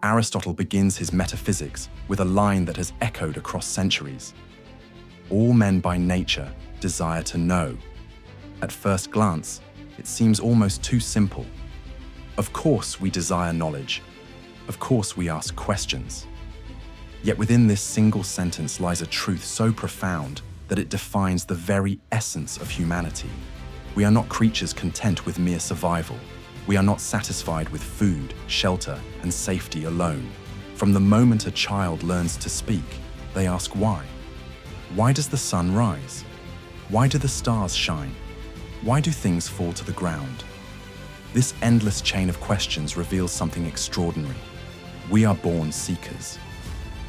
Aristotle begins his metaphysics with a line that has echoed across centuries. All men by nature desire to know. At first glance, it seems almost too simple. Of course we desire knowledge. Of course we ask questions. Yet within this single sentence lies a truth so profound that it defines the very essence of humanity. We are not creatures content with mere survival. We are not satisfied with food, shelter, and safety alone. From the moment a child learns to speak, they ask why. Why does the sun rise? Why do the stars shine? Why do things fall to the ground? This endless chain of questions reveals something extraordinary. We are born seekers.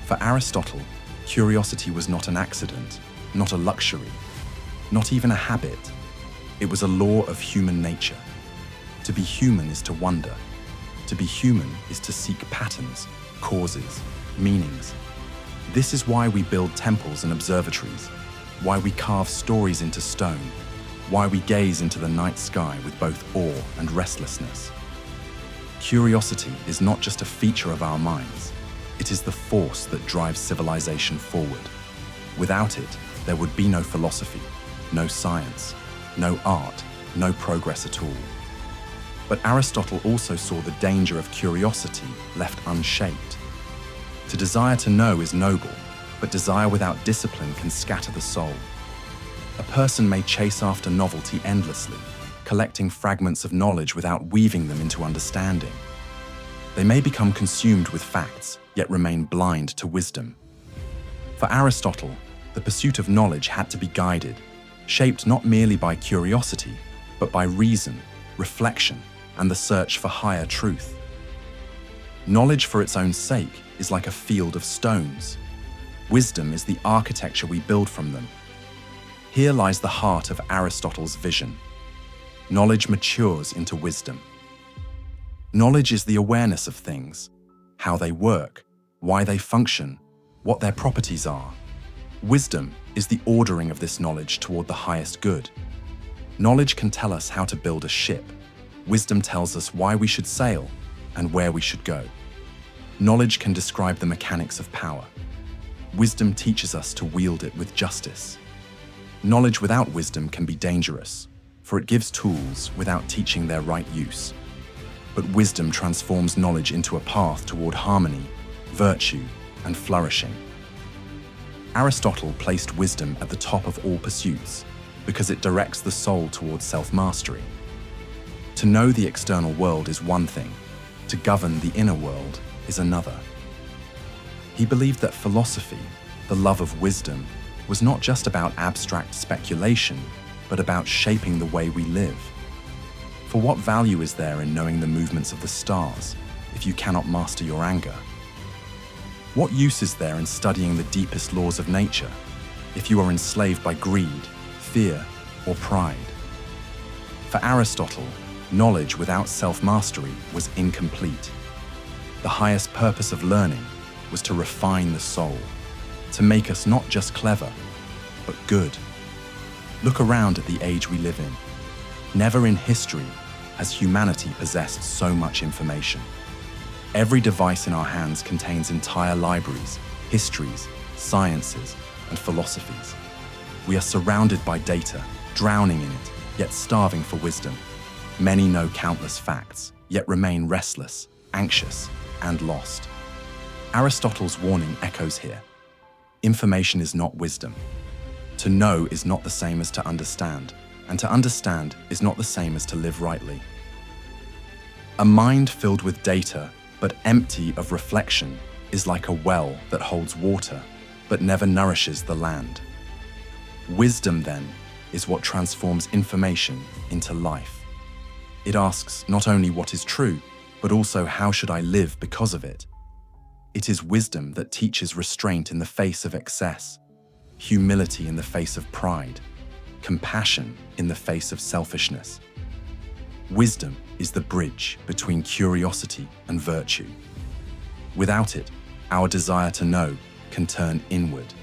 For Aristotle, curiosity was not an accident, not a luxury, not even a habit. It was a law of human nature. To be human is to wonder. To be human is to seek patterns, causes, meanings. This is why we build temples and observatories, why we carve stories into stone, why we gaze into the night sky with both awe and restlessness. Curiosity is not just a feature of our minds, it is the force that drives civilization forward. Without it, there would be no philosophy, no science, no art, no progress at all. But Aristotle also saw the danger of curiosity left unshaped. To desire to know is noble, but desire without discipline can scatter the soul. A person may chase after novelty endlessly, collecting fragments of knowledge without weaving them into understanding. They may become consumed with facts, yet remain blind to wisdom. For Aristotle, the pursuit of knowledge had to be guided, shaped not merely by curiosity, but by reason, reflection, and the search for higher truth. Knowledge for its own sake is like a field of stones. Wisdom is the architecture we build from them. Here lies the heart of Aristotle's vision. Knowledge matures into wisdom. Knowledge is the awareness of things, how they work, why they function, what their properties are. Wisdom is the ordering of this knowledge toward the highest good. Knowledge can tell us how to build a ship. Wisdom tells us why we should sail and where we should go. Knowledge can describe the mechanics of power. Wisdom teaches us to wield it with justice. Knowledge without wisdom can be dangerous, for it gives tools without teaching their right use. But wisdom transforms knowledge into a path toward harmony, virtue, and flourishing. Aristotle placed wisdom at the top of all pursuits because it directs the soul towards self-mastery. To know the external world is one thing, to govern the inner world is another. He believed that philosophy, the love of wisdom, was not just about abstract speculation, but about shaping the way we live. For what value is there in knowing the movements of the stars if you cannot master your anger? What use is there in studying the deepest laws of nature if you are enslaved by greed, fear, or pride? For Aristotle, knowledge without self-mastery was incomplete. The highest purpose of learning was to refine the soul, to make us not just clever, but good. Look around at the age we live in. Never in history has humanity possessed so much information. Every device in our hands contains entire libraries, histories, sciences, and philosophies. We are surrounded by data, drowning in it, yet starving for wisdom. Many know countless facts, yet remain restless, anxious, and lost. Aristotle's warning echoes here. Information is not wisdom. To know is not the same as to understand, and to understand is not the same as to live rightly. A mind filled with data, but empty of reflection, is like a well that holds water, but never nourishes the land. Wisdom, then, is what transforms information into life. It asks not only what is true, but also how should I live because of it. It is wisdom that teaches restraint in the face of excess, humility in the face of pride, compassion in the face of selfishness. Wisdom is the bridge between curiosity and virtue. Without it, our desire to know can turn inward,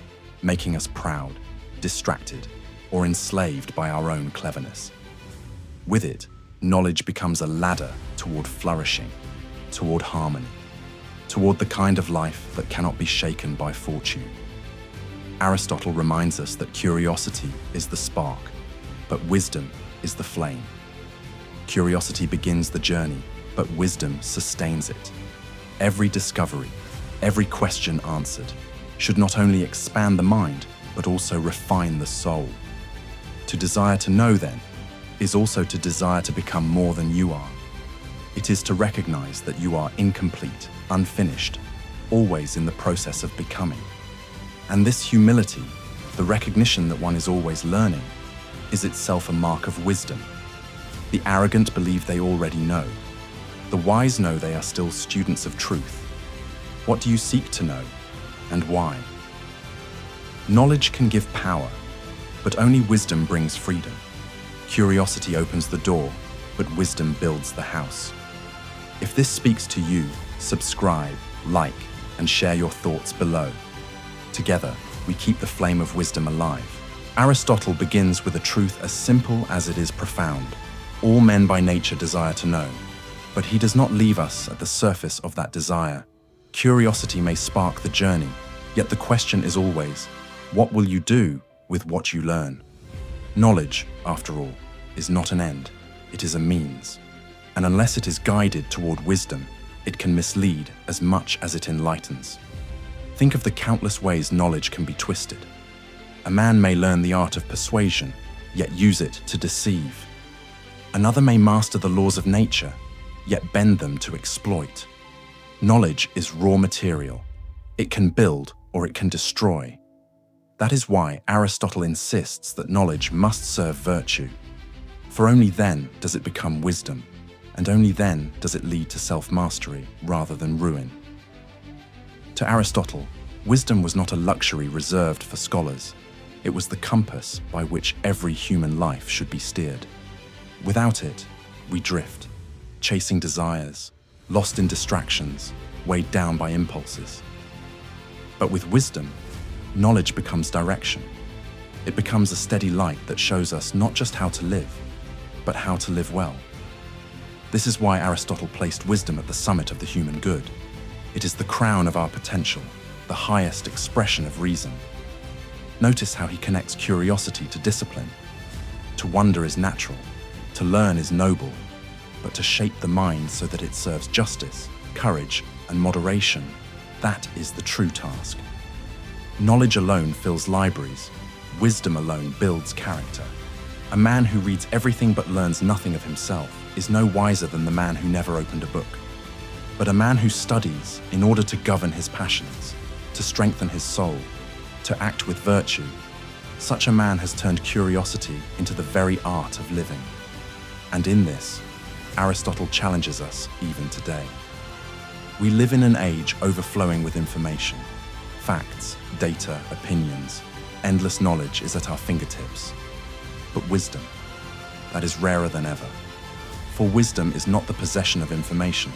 making us proud, distracted, or enslaved by our own cleverness. With it, knowledge becomes a ladder toward flourishing, toward harmony, toward the kind of life that cannot be shaken by fortune. Aristotle reminds us that curiosity is the spark, but wisdom is the flame. Curiosity begins the journey, but wisdom sustains it. Every discovery, every question answered, should not only expand the mind, but also refine the soul. To desire to know, then, is also to desire to become more than you are. It is to recognize that you are incomplete, unfinished, always in the process of becoming. And this humility, the recognition that one is always learning, is itself a mark of wisdom. The arrogant believe they already know. The wise know they are still students of truth. What do you seek to know, and why? Knowledge can give power, but only wisdom brings freedom. Curiosity opens the door, but wisdom builds the house. If this speaks to you, subscribe, like, and share your thoughts below. Together, we keep the flame of wisdom alive. Aristotle begins with a truth as simple as it is profound. All men by nature desire to know, but he does not leave us at the surface of that desire. Curiosity may spark the journey, yet the question is always, what will you do with what you learn? Knowledge, after all, is not an end, it is a means. And unless it is guided toward wisdom, it can mislead as much as it enlightens. Think of the countless ways knowledge can be twisted. A man may learn the art of persuasion, yet use it to deceive. Another may master the laws of nature, yet bend them to exploit. Knowledge is raw material. It can build or it can destroy. That is why Aristotle insists that knowledge must serve virtue. For only then does it become wisdom, and only then does it lead to self-mastery rather than ruin. To Aristotle, wisdom was not a luxury reserved for scholars. It was the compass by which every human life should be steered. Without it, we drift, chasing desires, lost in distractions, weighed down by impulses. But with wisdom, knowledge becomes direction. It becomes a steady light that shows us not just how to live, but how to live well. This is why Aristotle placed wisdom at the summit of the human good. It is the crown of our potential, the highest expression of reason. Notice how he connects curiosity to discipline. To wonder is natural, to learn is noble, but to shape the mind so that it serves justice, courage, and moderation, that is the true task. Knowledge alone fills libraries, wisdom alone builds character. A man who reads everything but learns nothing of himself is no wiser than the man who never opened a book. But a man who studies in order to govern his passions, to strengthen his soul, to act with virtue, such a man has turned curiosity into the very art of living. And in this, Aristotle challenges us even today. We live in an age overflowing with information. Facts, data, opinions, endless knowledge is at our fingertips. But wisdom, that is rarer than ever. For wisdom is not the possession of information,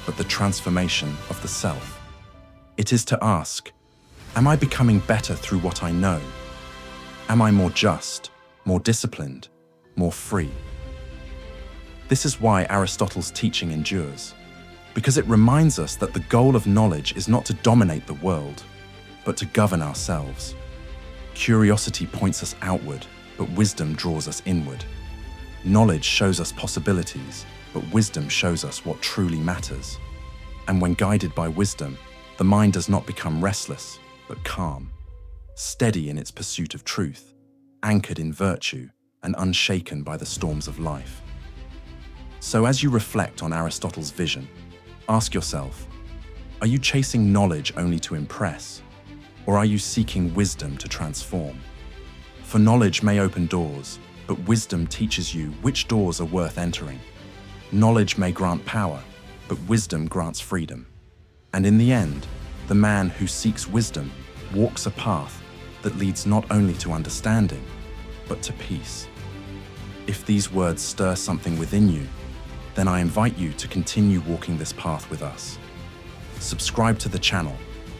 but the transformation of the self. It is to ask, am I becoming better through what I know? Am I more just, more disciplined, more free? This is why Aristotle's teaching endures, because it reminds us that the goal of knowledge is not to dominate the world, but to govern ourselves. Curiosity points us outward, but wisdom draws us inward. Knowledge shows us possibilities, but wisdom shows us what truly matters. And when guided by wisdom, the mind does not become restless, but calm, steady in its pursuit of truth, anchored in virtue, and unshaken by the storms of life. So as you reflect on Aristotle's vision, ask yourself, are you chasing knowledge only to impress, or are you seeking wisdom to transform? For knowledge may open doors, but wisdom teaches you which doors are worth entering. Knowledge may grant power, but wisdom grants freedom. And in the end, the man who seeks wisdom walks a path that leads not only to understanding, but to peace. If these words stir something within you, then I invite you to continue walking this path with us. Subscribe to the channel,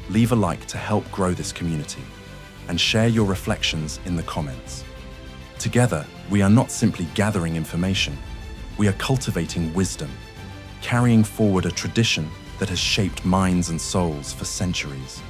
leave a like to help grow this community, and share your reflections in the comments. Together, we are not simply gathering information, we are cultivating wisdom, carrying forward a tradition that has shaped minds and souls for centuries.